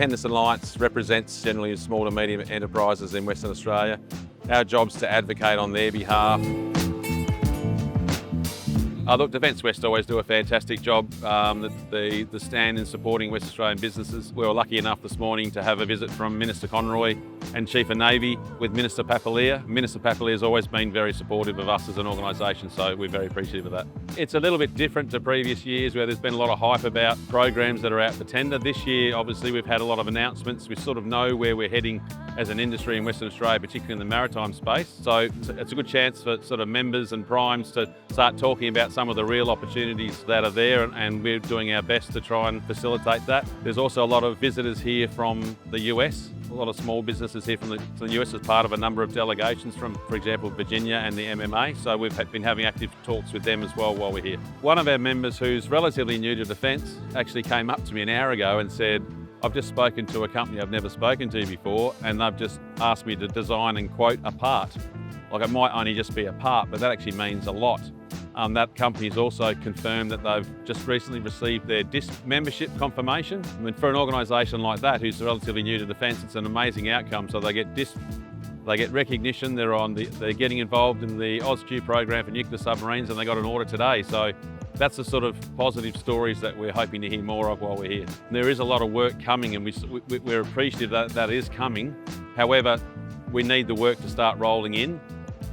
Henderson Alliance represents generally small to medium enterprises in Western Australia. Our job's to advocate on their behalf. Look, Defence West always do a fantastic job. The stand in supporting West Australian businesses. We were lucky enough this morning to have a visit from Minister Conroy and Chief of Navy with Minister Papalia. Minister Papalia has always been very supportive of us as an organisation, so we're very appreciative of that. It's a little bit different to previous years where there's been a lot of hype about programs that are out for tender. This year, obviously, we've had a lot of announcements. We sort of know where we're heading as an industry in Western Australia, particularly in the maritime space. So it's a good chance for sort of members and primes to start talking about some of the real opportunities that are there, and we're doing our best to try and facilitate that. There's also a lot of visitors here from the US, a lot of small businesses here from the US as part of a number of delegations from, for example, Virginia and the MMA. So we've been having active talks with them as well while we're here. One of our members who's relatively new to defence actually came up to me an hour ago and said, I've just spoken to a company I've never spoken to before, and they've just asked me to design and quote a part. Like, it might only just be a part, but that actually means a lot. That company has also confirmed that they've just recently received their DISC membership confirmation. I mean, for an organisation like that who's relatively new to defence, it's an amazing outcome. So they get DISC, they get recognition, they're getting involved in the AUSQ program for nuclear submarines, and they got an order today. So that's the sort of positive stories that we're hoping to hear more of while we're here. There is a lot of work coming, and we're appreciative that that is coming. However, we need the work to start rolling in.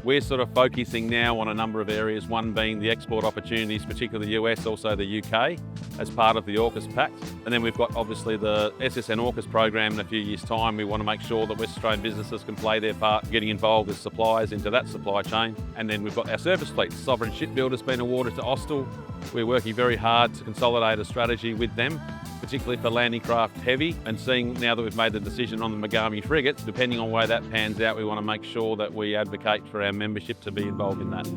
We're sort of focusing now on a number of areas, one being the export opportunities, particularly the US, also the UK, as part of the AUKUS Pact. And then we've got obviously the SSN AUKUS program in a few years' time. We want to make sure that West Australian businesses can play their part, getting involved with suppliers into that supply chain. And then we've got our surface fleet. Sovereign Shipbuilder's been awarded to Austal. We're working very hard to consolidate a strategy with them, particularly for landing craft heavy, and seeing now that we've made the decision on the Megami frigates, depending on where that pans out, we want to make sure that we advocate for our membership to be involved in that.